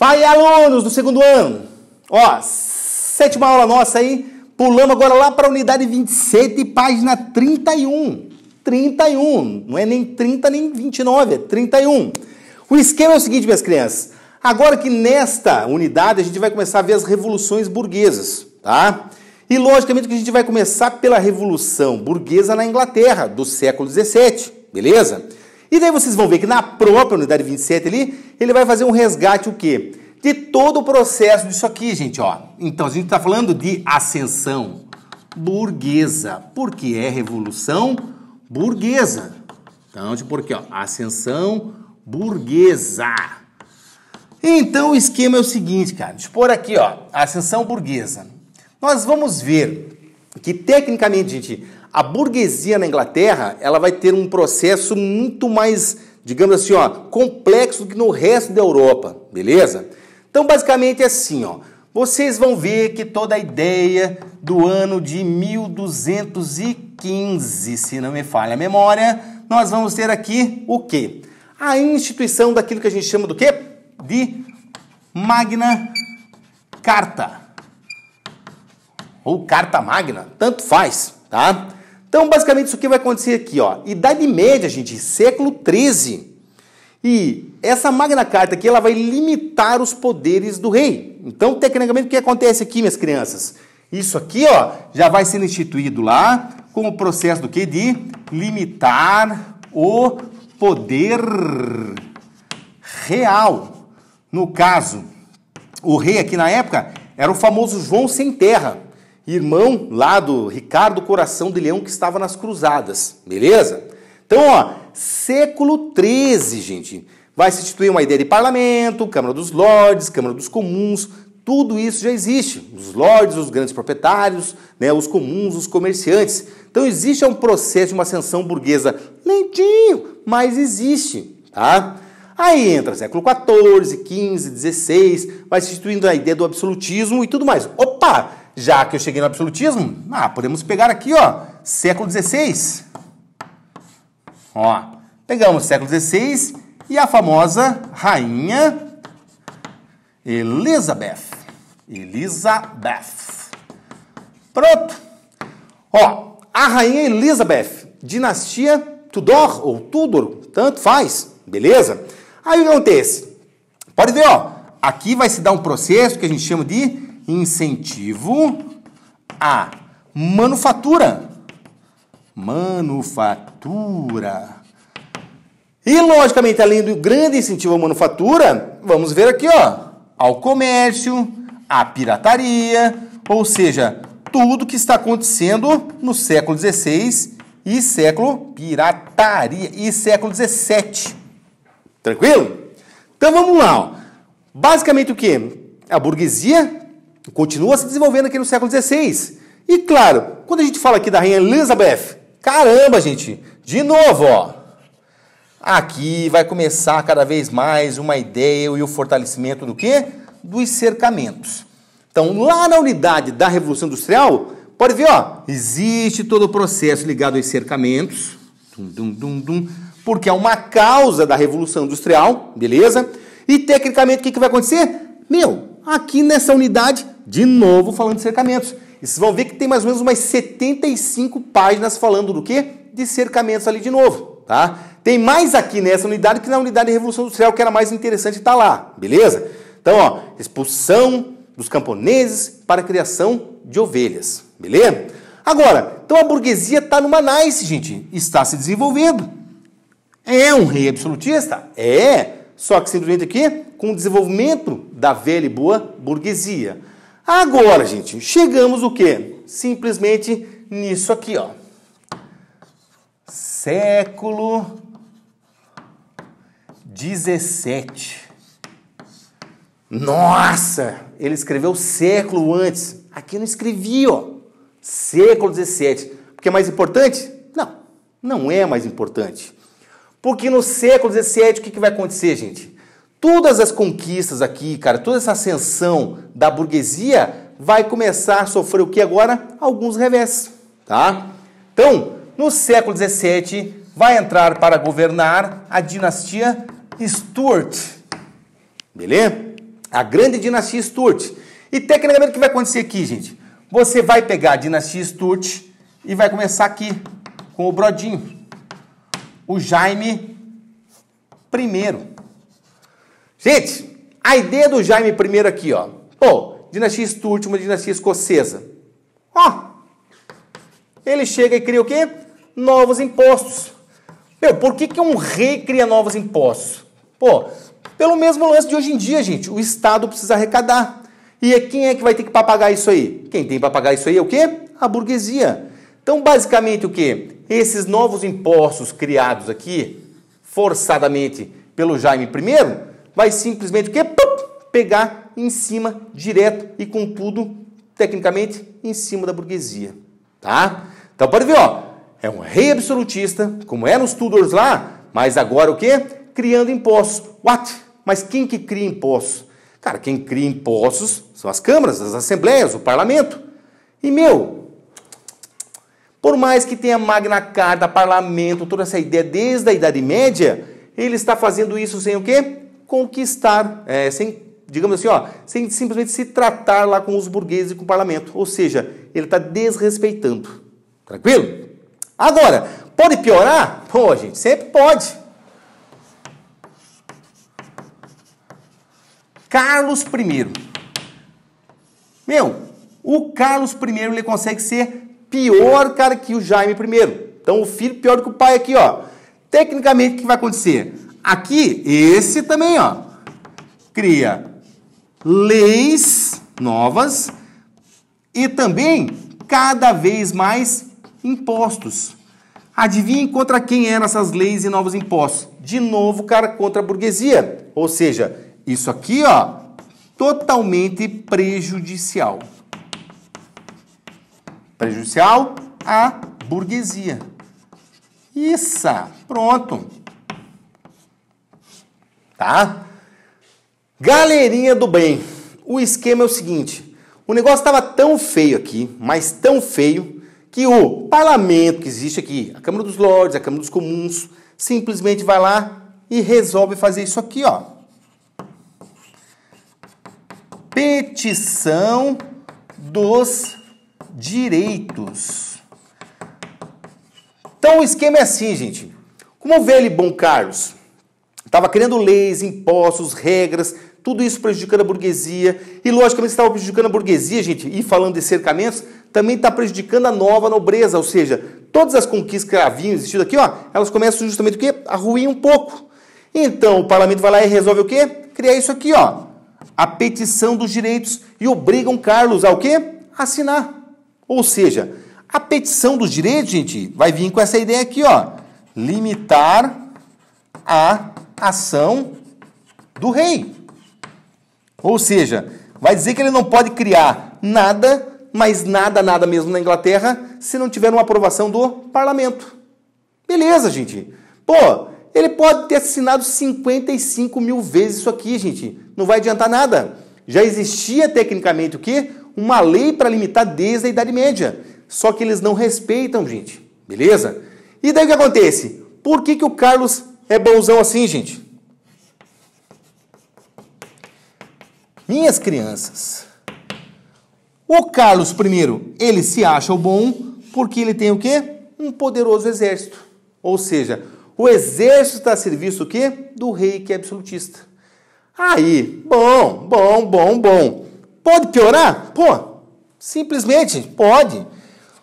Vai, alunos do segundo ano! Ó, sétima aula nossa aí, pulamos agora lá para a unidade 27, página 31. 31, não é nem 30 nem 29, é 31. O esquema é o seguinte, minhas crianças. Agora que nesta unidade a gente vai começar a ver as revoluções burguesas, tá? E logicamente que a gente vai começar pela Revolução Burguesa na Inglaterra, do século XVII, beleza? E daí vocês vão ver que na própria unidade 27 ali, ele vai fazer um resgate o quê? De todo o processo disso aqui, gente, ó. Então, a gente está falando de ascensão burguesa, porque é Revolução Burguesa. Então, deixa eu pôr aqui, ó, ascensão burguesa. Então, o esquema é o seguinte, cara, deixa eu pôr aqui, ó, ascensão burguesa. Nós vamos ver que, tecnicamente, gente, a burguesia na Inglaterra, ela vai ter um processo muito mais, digamos assim, ó, complexo do que no resto da Europa, beleza? Então, basicamente é assim, ó, vocês vão ver que toda a ideia do ano de 1215, se não me falha a memória, nós vamos ter aqui o quê? A instituição daquilo que a gente chama do quê? De Magna Carta. Ou Carta Magna, tanto faz, tá? Então, basicamente, isso aqui vai acontecer aqui, ó. Idade Média, gente, século XIII. E essa Magna Carta aqui, ela vai limitar os poderes do rei. Então, tecnicamente, o que acontece aqui, minhas crianças? Isso aqui, ó, já vai sendo instituído lá com o processo do quê? De limitar o poder real. No caso, o rei aqui na época era o famoso João Sem Terra, irmão lá do Ricardo Coração de Leão, que estava nas cruzadas, beleza? Então, ó, século XIII, gente, vai se instituir uma ideia de parlamento, Câmara dos Lordes, Câmara dos Comuns, tudo isso já existe. Os lordes, os grandes proprietários, né, os comuns, os comerciantes. Então, existe um processo de uma ascensão burguesa lentinho, mas existe, tá? Aí entra século XIV, XV, XVI, vai se instituindo a ideia do absolutismo e tudo mais. Opa! Já que eu cheguei no absolutismo, podemos pegar aqui, ó, século XVI. Ó, pegamos o século XVI e a famosa rainha Elizabeth. Pronto. Ó, a rainha Elizabeth, dinastia Tudor ou Tudor, tanto faz, beleza? Aí o que acontece? Pode ver, ó, aqui vai se dar um processo que a gente chama de incentivo à manufatura. E, logicamente, além do grande incentivo à manufatura, vamos ver aqui, ó, ao comércio, à pirataria, ou seja, tudo que está acontecendo no século XVI e século XVII. Tranquilo? Então, vamos lá, ó. Basicamente o quê? A burguesia continua se desenvolvendo aqui no século XVI. E claro, quando a gente fala aqui da rainha Elizabeth, caramba, gente, de novo, ó, aqui vai começar cada vez mais uma ideia e o fortalecimento do quê? Dos cercamentos. Então, lá na unidade da Revolução Industrial, pode ver, ó, existe todo o processo ligado aos cercamentos, porque é uma causa da Revolução Industrial, beleza? E tecnicamente, o que vai acontecer? Aqui nessa unidade, de novo falando de cercamentos. E vocês vão ver que tem mais ou menos umas 75 páginas falando do quê? De cercamentos ali de novo, tá? Tem mais aqui nessa unidade que na unidade de Revolução Industrial, que era mais interessante estar lá, beleza? Então, ó, expulsão dos camponeses para a criação de ovelhas, beleza? Agora, então a burguesia está numa nice, gente, está se desenvolvendo. É um rei absolutista? É. Só que simplesmente aqui, com o desenvolvimento da velha e boa burguesia. Agora, gente, chegamos o quê? Simplesmente nisso aqui, ó. Século XVII. Nossa! Ele escreveu século antes. Aqui eu não escrevi, ó. Século XVII. Porque é mais importante? Não, não é mais importante. Porque no século XVII, o que vai acontecer, gente? Todas as conquistas aqui, cara, toda essa ascensão da burguesia vai começar a sofrer o que agora? Alguns revés, tá? Então, no século XVII, vai entrar para governar a dinastia Stuart. Beleza? A grande dinastia Stuart. E tecnicamente o que vai acontecer aqui, gente? Você vai pegar a dinastia Stuart e vai começar aqui com o Brodinho, o Jaime I. Gente, a ideia do Jaime I aqui, ó. Pô, dinastia Stuart, uma dinastia escocesa. Ó, ele chega e cria o quê? Novos impostos. Meu, por que um rei cria novos impostos? Pô, pelo mesmo lance de hoje em dia, gente. O Estado precisa arrecadar. E quem é que vai ter que pagar isso aí? Quem tem para pagar isso aí é o quê? A burguesia. Então, basicamente, o quê? Esses novos impostos criados aqui, forçadamente pelo Jaime I, vai simplesmente o quê? Pegar em cima, direto e com tudo, tecnicamente, em cima da burguesia. Tá? Então, pode ver, ó. É um rei absolutista, como é nos Tudors lá, mas agora o quê? Criando impostos. What? Mas quem que cria impostos? Cara, quem cria impostos são as câmaras, as assembleias, o parlamento. E, meu, por mais que tenha Magna Carta, parlamento, toda essa ideia desde a Idade Média, ele está fazendo isso sem o quê? Conquistar, sem, digamos assim, ó, sem simplesmente se tratar lá com os burgueses e com o parlamento. Ou seja, ele está desrespeitando. Tranquilo? Agora, pode piorar? Pô, gente, sempre pode. Carlos I. Meu, o Carlos I ele consegue ser pior, cara, que o Jaime I. Então, o filho pior do que o pai aqui, ó. Tecnicamente, o que vai acontecer? Aqui, esse também, ó, cria leis novas e também cada vez mais impostos. Adivinhem contra quem eram essas leis e novos impostos? De novo, cara, contra a burguesia. Ou seja, isso aqui, ó, totalmente prejudicial. Prejudicial à burguesia. Isso, pronto. Tá? Galerinha do bem, o esquema é o seguinte, o negócio estava tão feio aqui, mas tão feio, que o parlamento que existe aqui, a Câmara dos Lordes, a Câmara dos Comuns, simplesmente vai lá e resolve fazer isso aqui, ó. Petição dos direitos. Então o esquema é assim, gente. Como o velho bom Carlos estava criando leis, impostos, regras, tudo isso prejudicando a burguesia. E logicamente estava prejudicando a burguesia, gente, e falando de cercamentos, também está prejudicando a nova nobreza. Ou seja, todas as conquistas que haviam existido aqui, ó, elas começam justamente o quê? A ruir um pouco. Então o parlamento vai lá e resolve o quê? Criar isso aqui, ó. A petição dos direitos e obrigam Carlos a o quê? Assinar. Ou seja, a petição dos direitos, gente, vai vir com essa ideia aqui, ó. Limitar a ação do rei. Ou seja, vai dizer que ele não pode criar nada, mas nada mesmo na Inglaterra, se não tiver uma aprovação do parlamento. Beleza, gente. Pô, ele pode ter assinado 55 mil vezes isso aqui, gente. Não vai adiantar nada. Já existia tecnicamente o quê? Uma lei para limitar desde a Idade Média. Só que eles não respeitam, gente. Beleza? E daí o que acontece? Por que o Carlos é bonzão assim, gente? Minhas crianças, o Carlos I, ele se acha o bom porque ele tem o quê? Um poderoso exército. Ou seja, o exército está a serviço o quê? Do rei que é absolutista. Aí, bom. Pode piorar? Pô, simplesmente pode.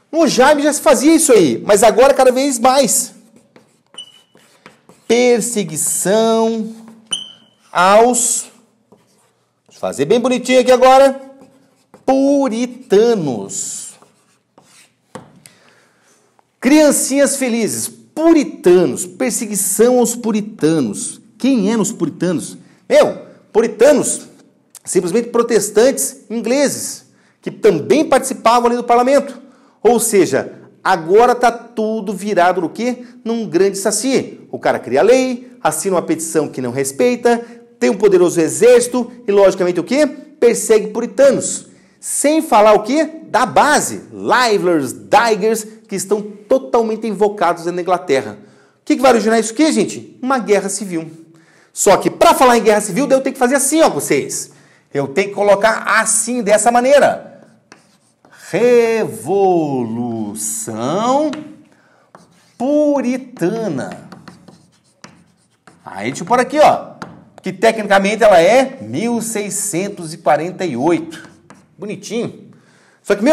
No Jaime já se fazia isso aí, mas agora cada vez mais. Perseguição aos... Deixa eu fazer bem bonitinho aqui agora. Puritanos. Criancinhas felizes. Puritanos. Perseguição aos puritanos. Quem eram os puritanos? Puritanos, simplesmente protestantes ingleses, que também participavam ali do parlamento. Ou seja, agora está tudo virado no quê? Num grande saci. O cara cria a lei, assina uma petição que não respeita, tem um poderoso exército e, logicamente, o quê? Persegue puritanos. Sem falar o quê? Da base, Livelers, Digers, que estão totalmente invocados na Inglaterra. O que vai originar isso aqui, gente? Uma guerra civil. Só que, para falar em guerra civil, eu tenho que fazer assim, ó, com vocês. Eu tenho que colocar assim, dessa maneira. Revolução puritana. Aí deixa eu pôr aqui, ó, que tecnicamente ela é 1648. Bonitinho. Só que,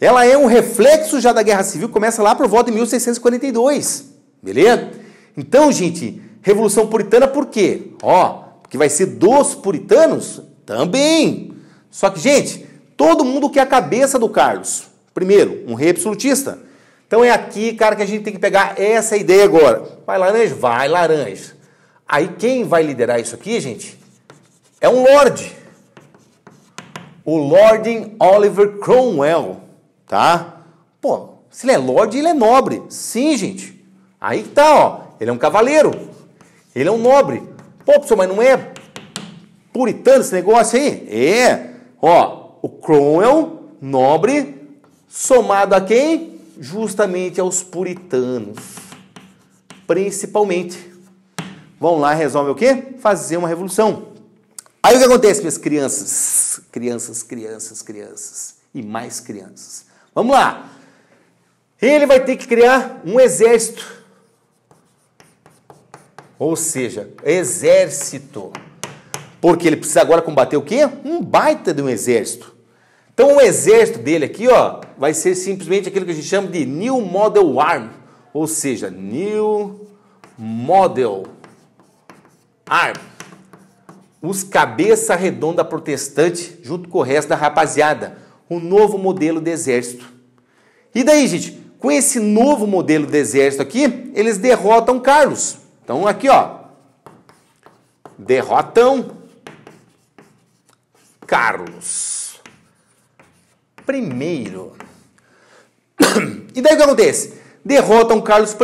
ela é um reflexo já da Guerra Civil, começa lá por volta de 1642. Beleza? Então, gente, Revolução Puritana por quê? Ó, porque vai ser dos puritanos? Também. Só que, gente, todo mundo quer a cabeça do Carlos. Primeiro, um rei absolutista. Então é aqui, cara, que a gente tem que pegar essa ideia agora. Vai, laranja? Vai, laranja. Aí quem vai liderar isso aqui, gente, é um lorde. O Lord Oliver Cromwell, tá? Pô, se ele é lorde, ele é nobre. Sim, gente. Aí que tá, ó. Ele é um cavaleiro. Ele é um nobre. Pô, pessoal, mas não é puritano esse negócio aí? É. Ó, o Cromwell, nobre, somado a quem? Justamente aos puritanos. Principalmente. Vão lá, resolve o quê? Fazer uma revolução. Aí o que acontece, minhas crianças? Crianças. E mais crianças. Vamos lá. Ele vai ter que criar um exército. Ou seja, exército. Porque ele precisa agora combater o quê? Um baita de um exército. Então o exército dele aqui, ó, vai ser simplesmente aquilo que a gente chama de New Model Army. Ou seja, New Model Army. Os cabeça redonda protestante junto com o resto da rapaziada. O novo modelo de exército. E daí, gente, com esse novo modelo de exército aqui, eles derrotam Carlos. Então aqui, ó, derrotam Carlos I. E daí o que acontece? Derrotam Carlos I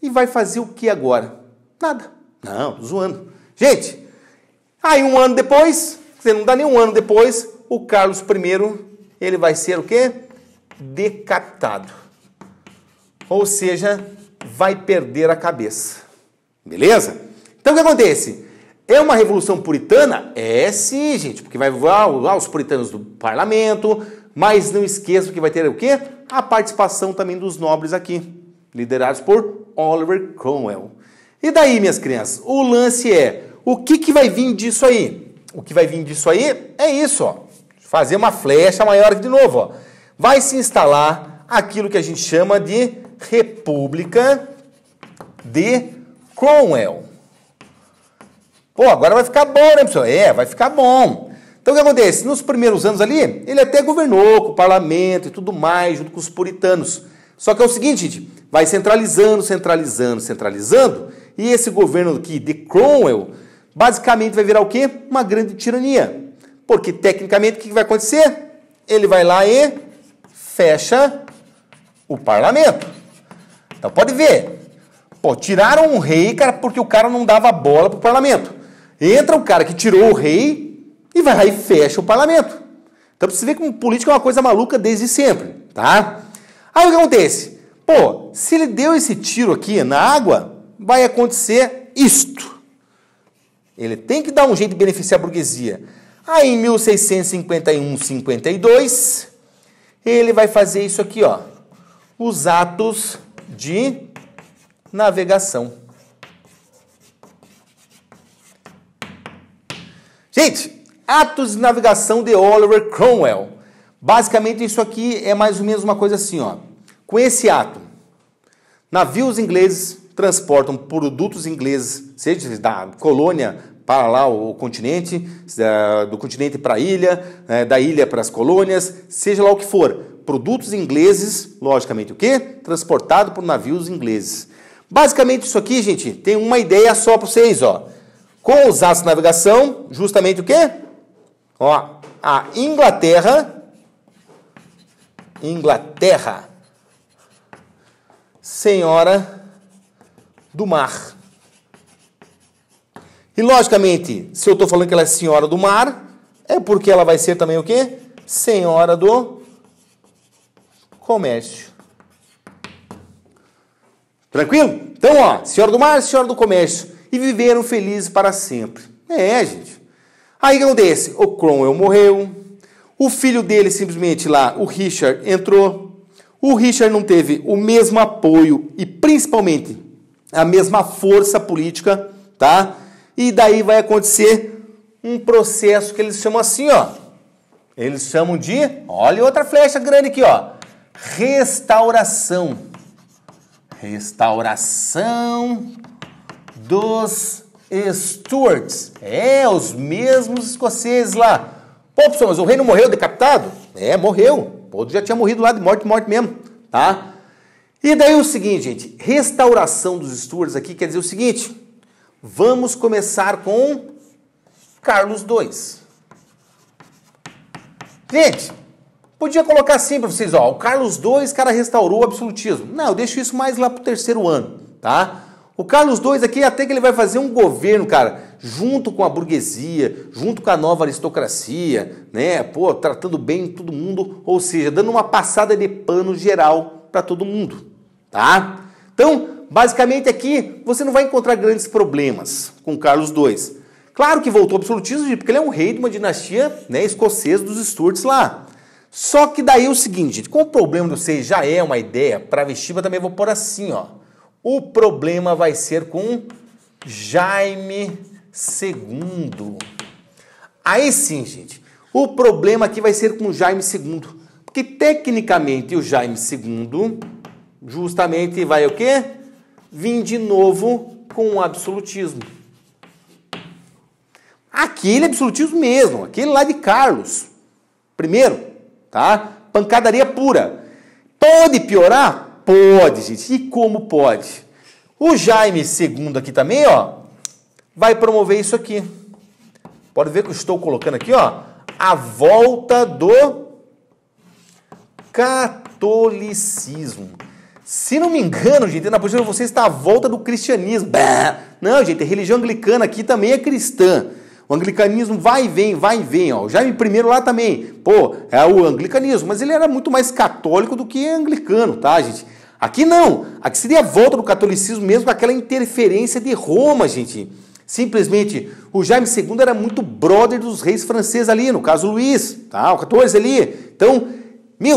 e vai fazer o que agora? Nada. Não, tô zoando. Gente, aí um ano depois, você não dá nem um ano depois, o Carlos I, ele vai ser o quê? Decapitado. Ou seja, vai perder a cabeça. Beleza? Então o que acontece? É uma revolução puritana? É sim, gente, porque vai voar os puritanos do parlamento, mas não esqueça que vai ter o quê? A participação também dos nobres aqui, liderados por Oliver Cromwell. E daí, minhas crianças? O lance é, o que vai vir disso aí? O que vai vir disso aí é isso, ó. Fazer uma flecha maior aqui de novo, ó. Vai se instalar aquilo que a gente chama de República de Cromwell. Pô, agora vai ficar bom, né, pessoal? É, vai ficar bom. Então, o que acontece? Nos primeiros anos ali, ele até governou com o parlamento e tudo mais, junto com os puritanos. Só que é o seguinte, gente, vai centralizando, e esse governo aqui de Cromwell, basicamente vai virar o quê? Uma grande tirania. Porque, tecnicamente, o que vai acontecer? Ele vai lá e fecha o parlamento. Então, pode ver. Pô, tiraram um rei, cara, porque o cara não dava bola pro parlamento. Entra o cara que tirou o rei e vai lá e fecha o parlamento. Então, pra você ver como política é uma coisa maluca desde sempre, tá? Aí, o que acontece? Pô, se ele deu esse tiro aqui na água, vai acontecer isto. Ele tem que dar um jeito de beneficiar a burguesia. Aí, em 1651, 52, ele vai fazer isso aqui, ó. Os atos de navegação. Gente, atos de navegação de Oliver Cromwell. Basicamente, isso aqui é mais ou menos uma coisa assim, ó. Com esse ato, navios ingleses transportam produtos ingleses, seja da colônia para lá o continente, do continente para a ilha, da ilha para as colônias, seja lá o que for. Produtos ingleses, logicamente o quê? Transportado por navios ingleses. Basicamente isso aqui, gente, tem uma ideia só para vocês, ó. Com os atos de navegação, justamente o quê? Ó, a Inglaterra, senhora do mar. E, logicamente, se eu estou falando que ela é senhora do mar, é porque ela vai ser também o quê? Senhora do comércio. Tranquilo? Então, ó, senhora do mar, senhora do comércio. E viveram felizes para sempre. É, gente. Aí o que acontece? O Cromwell morreu, o filho dele simplesmente lá, o Richard, entrou. O Richard não teve o mesmo apoio e principalmente a mesma força política, tá? E daí vai acontecer um processo que eles chamam assim, ó. Eles chamam de, olha outra flecha grande aqui, ó. Restauração. Restauração dos Stuarts. Os mesmos escoceses lá. Pô, pessoal, mas o rei não morreu decapitado? Morreu. O outro já tinha morrido lá de morte mesmo, tá? E daí o seguinte, gente, restauração dos Stuarts aqui quer dizer o seguinte, vamos começar com Carlos II. Gente, podia colocar assim para vocês, ó, o Carlos II, cara, restaurou o absolutismo. Não, eu deixo isso mais lá pro terceiro ano, tá? O Carlos II aqui, até que ele vai fazer um governo, cara, junto com a burguesia, junto com a nova aristocracia, né? Pô, tratando bem todo mundo, ou seja, dando uma passada de pano geral para todo mundo, tá? Então, basicamente aqui, você não vai encontrar grandes problemas com Carlos II. Claro que voltou ao absolutismo, porque ele é um rei de uma dinastia, né, escocesa dos Stuarts lá. Só que daí é o seguinte, gente, como o problema de vocês já é uma ideia travestiva, também vou pôr assim, ó. O problema vai ser com Jaime II. Aí sim, gente, o problema aqui vai ser com Jaime II. Porque tecnicamente o Jaime II justamente vai o quê? Vir de novo com o absolutismo. Aquele absolutismo mesmo, aquele lá de Carlos I, tá? Pancadaria pura. Pode piorar? Pode, gente. E como pode? O Jaime II aqui também, ó, vai promover isso aqui. Pode ver que eu estou colocando aqui, ó, a volta do catolicismo. Se não me engano, gente, na posição de vocês está a volta do cristianismo. Não, gente, a religião anglicana aqui também é cristã. O anglicanismo vai e vem, ó. O Jaime I lá também, pô, é o anglicanismo, mas ele era muito mais católico do que anglicano, tá, gente? Aqui não, aqui seria a volta do catolicismo mesmo com aquela interferência de Roma, gente. Simplesmente, o Jaime II era muito brother dos reis franceses ali, no caso Luís, tá, o 14 ali. Então,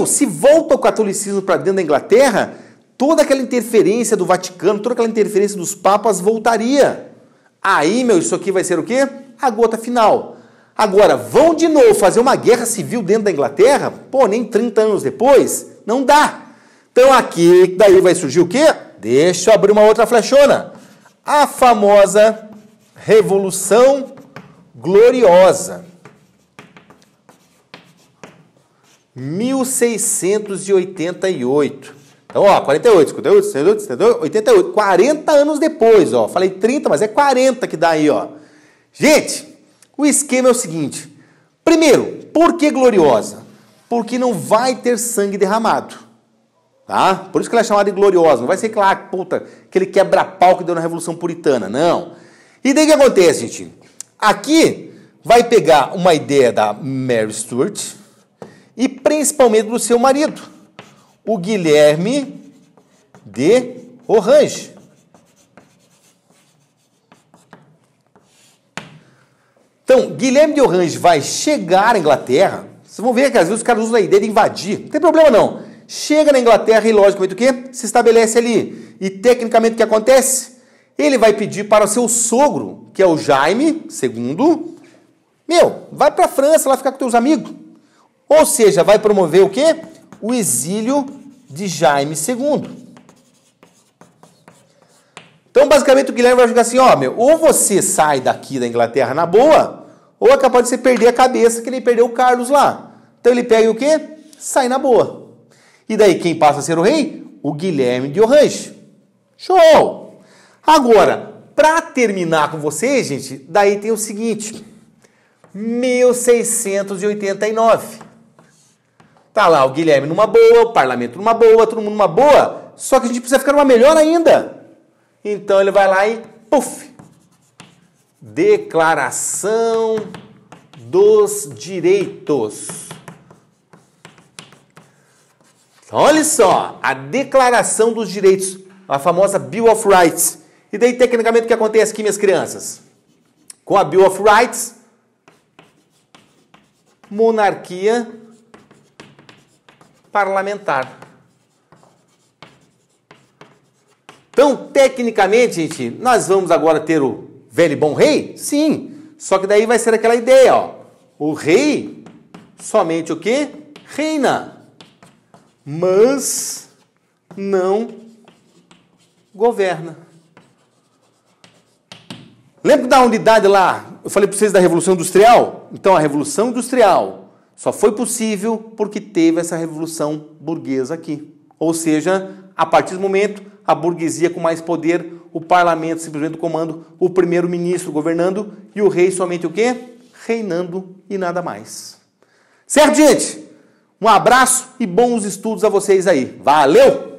se volta o catolicismo para dentro da Inglaterra, toda aquela interferência do Vaticano, toda aquela interferência dos papas voltaria. Aí, isso aqui vai ser o quê? A gota final. Agora, vão de novo fazer uma guerra civil dentro da Inglaterra? Pô, nem 30 anos depois? Não dá. Então aqui, daí vai surgir o quê? Deixa eu abrir uma outra flechona. A famosa Revolução Gloriosa. 1688. Então, ó, 48, 58, 62, 62, 88. 40 anos depois, ó. Falei 30, mas é 40 que dá aí, ó. Gente, o esquema é o seguinte. Primeiro, por que gloriosa? Porque não vai ter sangue derramado. Tá? Por isso que ela é chamada de gloriosa. Não vai ser aquele quebra-pau que deu na Revolução Puritana. Não. E daí o que acontece, gente? Aqui vai pegar uma ideia da Mary Stuart e principalmente do seu marido, o Guilherme de Orange. Então, Guilherme de Orange vai chegar à Inglaterra. Vocês vão ver que às vezes os caras usam a ideia de invadir. Não tem problema não. Chega na Inglaterra e, logicamente, o quê? Se estabelece ali. E, tecnicamente, o que acontece? Ele vai pedir para o seu sogro, que é o Jaime II, vai para a França lá ficar com teus amigos. Ou seja, vai promover o quê? O exílio de Jaime II. Então, basicamente, o Guilherme vai jogar assim, ó, ou você sai daqui da Inglaterra na boa, ou é capaz de você perder a cabeça, que nem perdeu o Carlos lá. Então, ele pega o quê? Sai na boa. E daí, quem passa a ser o rei? O Guilherme de Orange. Show! Agora, para terminar com vocês, gente, daí tem o seguinte. 1689. Tá lá o Guilherme numa boa, o parlamento numa boa, todo mundo numa boa, só que a gente precisa ficar numa melhor ainda. Então ele vai lá e, puf, Declaração dos Direitos. Olha só, a Declaração dos Direitos, a famosa Bill of Rights. E daí, tecnicamente, o que acontece aqui, minhas crianças? Com a Bill of Rights, monarquia parlamentar. Então, tecnicamente, gente, nós vamos agora ter o velho e bom rei? Sim. Só que daí vai ser aquela ideia, ó. O rei somente o quê? Reina. Mas não governa. Lembra da unidade lá? Eu falei para vocês da Revolução Industrial? Então, a Revolução Industrial só foi possível porque teve essa revolução burguesa aqui. Ou seja, a partir do momento, a burguesia com mais poder, o parlamento simplesmente comando, o primeiro-ministro governando e o rei somente o quê? Reinando e nada mais. Certo, gente? Um abraço e bons estudos a vocês aí. Valeu!